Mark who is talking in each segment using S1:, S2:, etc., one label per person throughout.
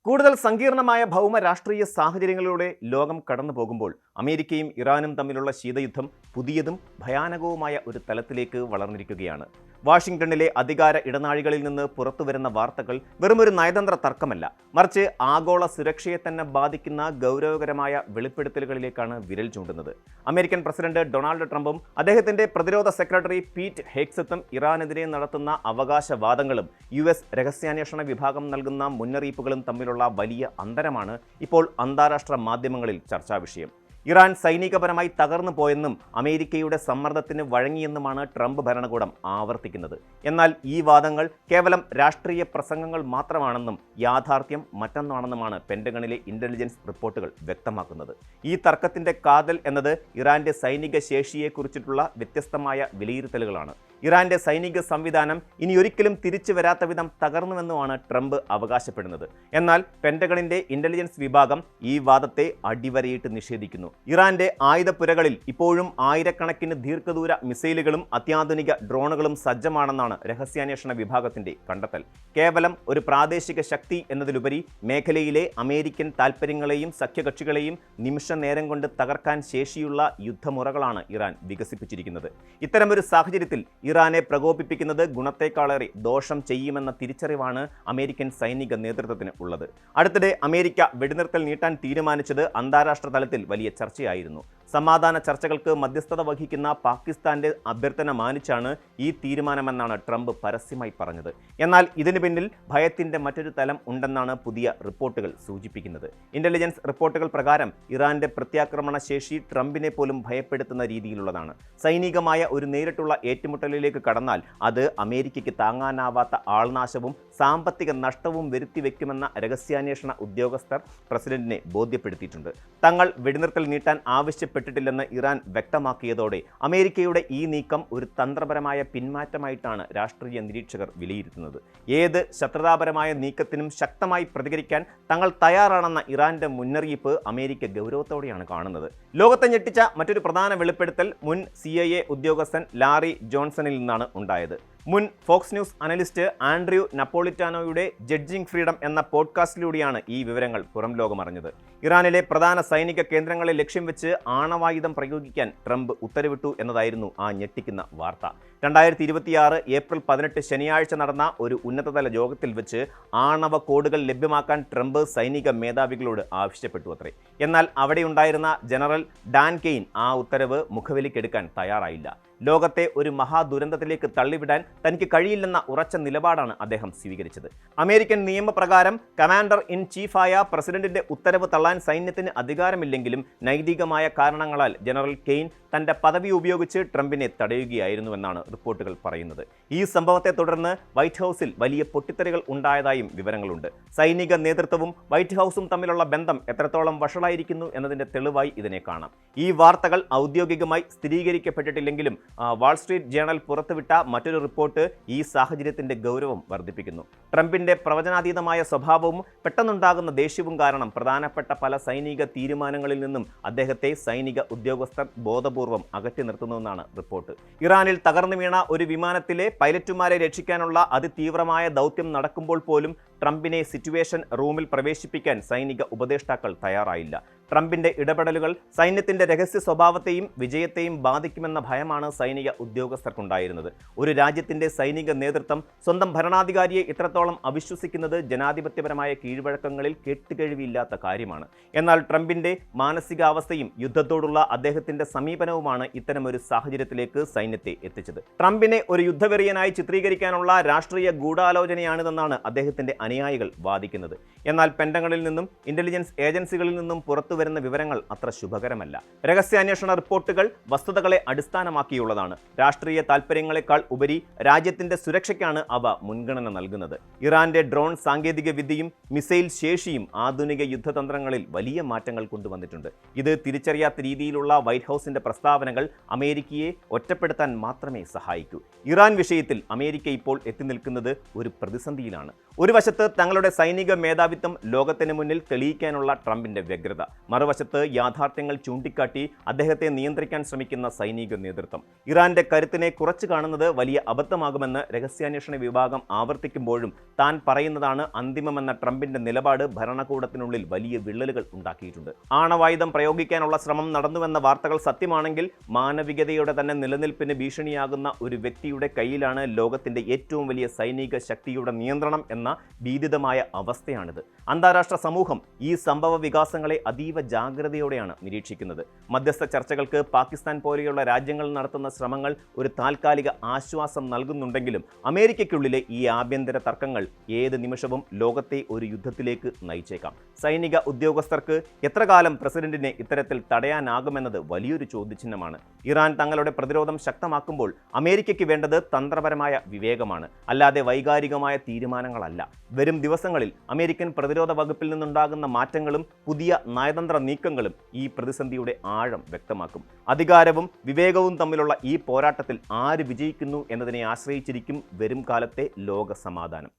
S1: കൂടുതൽ സങ്കീർണമായ ഭൗമ രാഷ്ട്രീയ സാഹചര്യങ്ങളിലൂടെ ലോകം കടന്നു പോകുമ്പോൾ അമേരിക്കയും ഇറാനും തമ്മിലുള്ള ശീതയുദ്ധം പുതിയതും ഭയാനകവുമായ ഒരു തലത്തിലേക്ക് വളർന്നിരിക്കുകയാണ്. വാഷിംഗ്ടണിലെ അധികാര ഇടനാഴികളിൽ നിന്ന് പുറത്തുവരുന്ന വാർത്തകൾ വെറുമൊരു നയതന്ത്ര തർക്കമല്ല, മറിച്ച് ആഗോള സുരക്ഷയെ തന്നെ ബാധിക്കുന്ന ഗൗരവകരമായ വെളിപ്പെടുത്തലുകളിലേക്കാണ് വിരൽ ചൂണ്ടുന്നത്. അമേരിക്കൻ പ്രസിഡന്റ് ഡൊണാൾഡ് ട്രംപും അദ്ദേഹത്തിന്റെ പ്രതിരോധ സെക്രട്ടറി പീറ്റ് ഹെഗ്സത്തും ഇറാനെതിരെ നടത്തുന്ന അവകാശവാദങ്ങളും US രഹസ്യാന്വേഷണ വിഭാഗം നൽകുന്ന മുന്നറിയിപ്പുകളും തമ്മിലുള്ള വലിയ അന്തരമാണ് ഇപ്പോൾ അന്താരാഷ്ട്ര മാധ്യമങ്ങളിൽ ചർച്ചാ വിഷയം. ഇറാൻ സൈനികപരമായി തകർന്നു പോയെന്നും അമേരിക്കയുടെ സമ്മർദ്ദത്തിന് വഴങ്ങിയെന്നുമാണ് ട്രംപ് ഭരണകൂടം ആവർത്തിക്കുന്നത്. എന്നാൽ ഈ വാദങ്ങൾ കേവലം രാഷ്ട്രീയ പ്രസംഗങ്ങൾ മാത്രമാണെന്നും യാഥാർത്ഥ്യം മറ്റൊന്നാണെന്നുമാണ് പെന്റഗണിലെ ഇന്റലിജൻസ് റിപ്പോർട്ടുകൾ വ്യക്തമാക്കുന്നത്. ഈ തർക്കത്തിന്റെ കാതൽ എന്നത് ഇറാന്റെ സൈനിക ശേഷിയെക്കുറിച്ചിട്ടുള്ള വ്യത്യസ്തമായ വിലയിരുത്തലുകളാണ്. ഇറാന്റെ സൈനിക സംവിധാനം ഇനിയൊരിക്കലും തിരിച്ചു വരാത്ത വിധം തകർന്നുവെന്നുമാണ് ട്രംപ് അവകാശപ്പെടുന്നത്. എന്നാൽ പെന്റഗണിന്റെ ഇന്റലിജൻസ് വിഭാഗം ഈ വാദത്തെ അടിവരയിട്ട് നിഷേധിക്കുന്നു. ഇറാന്റെ ആയുധപ്പുരകളിൽ ഇപ്പോഴും ആയിരക്കണക്കിന് ദീർഘദൂര മിസൈലുകളും അത്യാധുനിക ഡ്രോണുകളും സജ്ജമാണെന്നാണ് രഹസ്യാന്വേഷണ വിഭാഗത്തിന്റെ കണ്ടെത്തൽ. കേവലം ഒരു പ്രാദേശിക ശക്തി എന്നതിലുപരി മേഖലയിലെ അമേരിക്കൻ താൽപ്പര്യങ്ങളെയും സഖ്യകക്ഷികളെയും നിമിഷ നേരം കൊണ്ട് തകർക്കാൻ ശേഷിയുള്ള യുദ്ധമുറകളാണ് ഇറാൻ വികസിപ്പിച്ചിരിക്കുന്നത്. ഇത്തരമൊരു സാഹചര്യത്തിൽ ഇറാനെ പ്രകോപിപ്പിക്കുന്നത് ഗുണത്തേക്കാളേറെ ദോഷം ചെയ്യുമെന്ന തിരിച്ചറിവാണ് അമേരിക്കൻ സൈനിക നേതൃത്വത്തിന് ഉള്ളത്. അടുത്തിടെ അമേരിക്ക വെടിനിർത്തൽ നീട്ടാൻ തീരുമാനിച്ചത് അന്താരാഷ്ട്ര തലത്തിൽ വലിയ ചർച്ചയായിരുന്നു. സമാധാന ചർച്ചകൾക്ക് മധ്യസ്ഥത വഹിക്കുന്ന പാകിസ്ഥാന്റെ അഭ്യർത്ഥന മാനിച്ചാണ് ഈ തീരുമാനമെന്നാണ് ട്രംപ് പരസ്യമായി പറഞ്ഞത്. എന്നാൽ ഇതിനു പിന്നിൽ ഭയത്തിന്റെ മറ്റൊരു തലം ഉണ്ടെന്നാണ് പുതിയ റിപ്പോർട്ടുകൾ സൂചിപ്പിക്കുന്നത്. ഇന്റലിജൻസ് റിപ്പോർട്ടുകൾ പ്രകാരം ഇറാന്റെ പ്രത്യാക്രമണ ശേഷി ട്രംപിനെ പോലും ഭയപ്പെടുത്തുന്ന രീതിയിലുള്ളതാണ്. സൈനികമായ ഒരു നേരിട്ടുള്ള ഏറ്റുമുട്ടലിലേക്ക് കടന്നാൽ അത് അമേരിക്കയ്ക്ക് താങ്ങാനാവാത്ത ആൾനാശവും സാമ്പത്തിക നഷ്ടവും വരുത്തിവെക്കുമെന്ന രഹസ്യാന്വേഷണ ഉദ്യോഗസ്ഥർ പ്രസിഡന്റിനെ ബോധ്യപ്പെടുത്തിയിട്ടുണ്ട്. തങ്ങൾ വെടിനിർത്തൽ നീട്ടാൻ ആവശ്യപ്പെട്ടിട്ടില്ലെന്ന് ഇറാൻ വ്യക്തമാക്കിയതോടെ അമേരിക്കയുടെ ഈ നീക്കം ഒരു തന്ത്രപരമായ പിന്മാറ്റമായിട്ടാണ് രാഷ്ട്രീയ നിരീക്ഷകർ വിലയിരുത്തുന്നത്. ഏത് ശത്രുതാപരമായ നീക്കത്തിനും ശക്തമായി പ്രതികരിക്കാൻ തങ്ങൾ തയ്യാറാണെന്ന ഇറാന്റെ മുന്നറിയിപ്പ് അമേരിക്ക ഗൗരവത്തോടെയാണ് കാണുന്നത്. ലോകത്തെ ഞെട്ടിച്ച മറ്റൊരു പ്രധാന വെളിപ്പെടുത്തൽ മുൻ CIA ഉദ്യോഗസ്ഥൻ ലാറി ജോൺസണിൽ നിന്നാണ് ഉണ്ടായത്. മുൻ ഫോക്സ് ന്യൂസ് അനലിസ്റ്റ് ആൻഡ്രൂ നപ്പോളിറ്റാനോയുടെ ജഡ്ജിംഗ് ഫ്രീഡം എന്ന പോഡ്കാസ്റ്റിലൂടെയാണ് ഈ വിവരങ്ങൾ പുറം ലോകമറിഞ്ഞത്. ഇറാനിലെ പ്രധാന സൈനിക കേന്ദ്രങ്ങളെ ലക്ഷ്യം വെച്ച് ആണവായുധം പ്രയോഗിക്കാൻ ട്രംപ് ഉത്തരവിട്ടു എന്നതായിരുന്നു ആ ഞെട്ടിക്കുന്ന വാർത്ത. 2026 ഏപ്രിൽ 18 ശനിയാഴ്ച നടന്ന ഒരു ഉന്നതതല യോഗത്തിൽ വെച്ച് ആണവ കോഡുകൾ ലഭ്യമാക്കാൻ ട്രംപ് സൈനിക മേധാവികളോട് ആവശ്യപ്പെട്ടു അത്രേ. എന്നാൽ അവിടെയുണ്ടായിരുന്ന ജനറൽ ഡാൻ കെയ്ൻ ആ ഉത്തരവ് മുഖവിലക്കെടുക്കാൻ തയ്യാറായില്ല. ലോകത്തെ ഒരു മഹാദുരന്തത്തിലേക്ക് തള്ളിവിടാൻ തനിക്ക് കഴിയില്ലെന്ന ഉറച്ച നിലപാടാണ് അദ്ദേഹം സ്വീകരിച്ചത്. അമേരിക്കൻ നിയമപ്രകാരം കമാൻഡർ ഇൻ ചീഫായ പ്രസിഡന്റിന്റെ ഉത്തരവ് തള്ളാൻ സൈന്യത്തിന് അധികാരമില്ലെങ്കിലും നൈതികമായ കാരണങ്ങളാൽ ജനറൽ കെയ്ൻ തന്റെ പദവി ഉപയോഗിച്ച് ട്രംപിനെ തടയുകയായിരുന്നുവെന്നാണ് റിപ്പോർട്ടുകൾ പറയുന്നത്. ഈ സംഭവത്തെ തുടർന്ന് വൈറ്റ് ഹൗസിൽ വലിയ പൊട്ടിത്തെറികൾ ഉണ്ടായതായും വിവരങ്ങളുണ്ട്. സൈനിക നേതൃത്വവും വൈറ്റ് ഹൗസും തമ്മിലുള്ള ബന്ധം എത്രത്തോളം വഷളായിരിക്കുന്നു എന്നതിന്റെ തെളിവായി ഇതിനെ കാണാം. ഈ വാർത്തകൾ ഔദ്യോഗികമായി സ്ഥിരീകരിക്കപ്പെട്ടിട്ടില്ലെങ്കിലും വാൾസ്ട്രീറ്റ് ജേണൽ പുറത്തുവിട്ട മറ്റൊരു റിപ്പോർട്ട് ഈ സാഹചര്യത്തിന്റെ ഗൗരവം വർദ്ധിപ്പിക്കുന്നു. ട്രംപിന്റെ പ്രവചനാതീതമായ സ്വഭാവവും പെട്ടെന്നുണ്ടാകുന്ന ദേഷ്യവും കാരണം പ്രധാനപ്പെട്ട പല സൈനിക തീരുമാനങ്ങളിൽ നിന്നും അദ്ദേഹത്തെ സൈനിക ഉദ്യോഗസ്ഥർ ബോധപൂർവം അകറ്റി നിർത്തുന്നുവെന്നാണ് റിപ്പോർട്ട്. ഇറാനിൽ തകർന്നു വീണ ഒരു വിമാനത്തിലെ പൈലറ്റുമാരെ രക്ഷിക്കാനുള്ള അതിതീവ്രമായ ദൗത്യം നടക്കുമ്പോൾ പോലും ട്രംപിനെ സിറ്റുവേഷൻ റൂമിൽ പ്രവേശിപ്പിക്കാൻ സൈനിക ഉപദേഷ്ടാക്കൾ തയ്യാറായില്ല. ട്രംപിന്റെ ഇടപെടലുകൾ സൈന്യത്തിന്റെ രഹസ്യ സ്വഭാവത്തെയും വിജയത്തെയും ബാധിക്കുമെന്ന ഭയമാണ് സൈനിക ഉദ്യോഗസ്ഥർക്കുണ്ടായിരുന്നത്. ഒരു രാജ്യത്തിന്റെ സൈനിക നേതൃത്വം സ്വന്തം ഭരണാധികാരിയെ ഇത്രത്തോളം അവിശ്വസിക്കുന്നത് ജനാധിപത്യപരമായ കീഴ്വഴക്കങ്ങളിൽ കേട്ടുകഴിവില്ലാത്ത കാര്യമാണ്. എന്നാൽ ട്രംപിന്റെ മാനസികാവസ്ഥയും യുദ്ധത്തോടുള്ള അദ്ദേഹത്തിന്റെ സമീപനവുമാണ് ഇത്തരമൊരു സാഹചര്യത്തിലേക്ക് സൈന്യത്തെ എത്തിച്ചത്. ട്രംപിനെ ഒരു യുദ്ധവെറിയനായി ചിത്രീകരിക്കാനുള്ള രാഷ്ട്രീയ ഗൂഢാലോചനയാണിതെന്നാണ് അദ്ദേഹത്തിന്റെ അനുയായികൾ വാദിക്കുന്നത്. എന്നാൽ പെന്റഗണിൽ നിന്നും ഇന്റലിജൻസ് ഏജൻസികളിൽ നിന്നും പുറത്തുവരുന്ന വിവരങ്ങൾ അത്ര ശുഭകരമല്ല. രഹസ്യാന്വേഷണ റിപ്പോർട്ടുകൾ വസ്തുതകളെ അടിസ്ഥാനമാക്കിയുള്ളതാണ്. രാഷ്ട്രീയ താൽപ്പര്യങ്ങളെക്കാൾ ഉപരി രാജ്യത്തിന്റെ സുരക്ഷയ്ക്കാണ് അവ മുൻഗണന നൽകുന്നത്. ഇറാന്റെ ഡ്രോൺ സാങ്കേതിക വിദ്യയും മിസൈൽ ശേഷിയും ആധുനിക യുദ്ധതന്ത്രങ്ങളിൽ വലിയ മാറ്റങ്ങൾ കൊണ്ടുവന്നിട്ടുണ്ട്. ഇത് തിരിച്ചറിയാത്ത രീതിയിലുള്ള വൈറ്റ് ഹൗസിന്റെ പ്രസ്താവനകൾ അമേരിക്കയെ ഒറ്റപ്പെടുത്താൻ മാത്രമേ സഹായിക്കൂ. ഇറാൻ വിഷയത്തിൽ അമേരിക്ക ഇപ്പോൾ എത്തി നിൽക്കുന്നത് ഒരു പ്രതിസന്ധിയിലാണ്. ഒരു വശത്ത് വശത്ത് തങ്ങളുടെ സൈനിക മേധാവിത്വം ലോകത്തിന് മുന്നിൽ തെളിയിക്കാനുള്ള ട്രംപിന്റെ വ്യഗ്രത, മറുവശത്ത് യാഥാർത്ഥ്യങ്ങൾ ചൂണ്ടിക്കാട്ടി അദ്ദേഹത്തെ നിയന്ത്രിക്കാൻ ശ്രമിക്കുന്ന സൈനിക നേതൃത്വം. ഇറാന്റെ കരുത്തിനെ കുറച്ചു കാണുന്നത് വലിയ അബദ്ധമാകുമെന്ന് രഹസ്യാന്വേഷണ വിഭാഗം ആവർത്തിക്കുമ്പോഴും താൻ പറയുന്നതാണ് അന്തിമമെന്ന ട്രംപിന്റെ നിലപാട് ഭരണകൂടത്തിനുള്ളിൽ വലിയ വിള്ളലുകൾ ഉണ്ടാക്കിയിട്ടുണ്ട്. ആണവായുധം പ്രയോഗിക്കാനുള്ള ശ്രമം നടന്നുവെന്ന വാർത്തകൾ സത്യമാണെങ്കിൽ മാനവികതയുടെ തന്നെ നിലനിൽപ്പിന് ഭീഷണിയാകുന്ന ഒരു വ്യക്തിയുടെ കയ്യിലാണ് ലോകത്തിന്റെ ഏറ്റവും വലിയ സൈനിക ശക്തിയുടെ നിയന്ത്രണം എന്ന ഭീതിതമായ അവസ്ഥയാണിത്. അന്താരാഷ്ട്ര സമൂഹം ഈ സംഭവ വികാസങ്ങളെ അതീവ ജാഗ്രതയോടെയാണ് നിരീക്ഷിക്കുന്നത്. മധ്യസ്ഥ ചർച്ചകൾക്ക് പാകിസ്ഥാൻ പോലെയുള്ള രാജ്യങ്ങൾ നടത്തുന്ന ശ്രമങ്ങൾ ഒരു താൽക്കാലിക ആശ്വാസം നൽകുന്നുണ്ടെങ്കിലും അമേരിക്കയ്ക്കുള്ളിലെ ഈ ആഭ്യന്തര തർക്കങ്ങൾ ഏത് നിമിഷവും ലോകത്തെ ഒരു യുദ്ധത്തിലേക്ക് നയിച്ചേക്കാം. സൈനിക ഉദ്യോഗസ്ഥർക്ക് എത്ര കാലം പ്രസിഡന്റിനെ ഇത്തരത്തിൽ തടയാനാകുമെന്നത് വലിയൊരു ചോദ്യചിഹ്നമാണ്. ഇറാൻ തങ്ങളുടെ പ്രതിരോധം ശക്തമാക്കുമ്പോൾ അമേരിക്കയ്ക്ക് വേണ്ടത് തന്ത്രപരമായ വിവേകമാണ്, അല്ലാതെ വൈകാരികമായ തീരുമാനങ്ങളല്ല. വരും ദിവസങ്ങളിൽ അമേരിക്കൻ പ്രതിരോധ വകുപ്പിൽ നിന്നുണ്ടാകുന്ന മാറ്റങ്ങളും പുതിയ നയതന്ത്ര നീക്കങ്ങളും ഈ പ്രതിസന്ധിയുടെ ആഴം വ്യക്തമാക്കും. അധികാരവും വിവേകവും തമ്മിലുള്ള ഈ പോരാട്ടത്തിൽ ആര് വിജയിക്കുന്നു എന്നതിനെ ആശ്രയിച്ചിരിക്കും വരും കാലത്തെ ലോക സമാധാനം.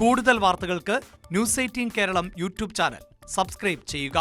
S2: കൂടുതൽ വാർത്തകൾക്ക് news 18 Keralam YouTube channel subscribe ചെയ്യുക.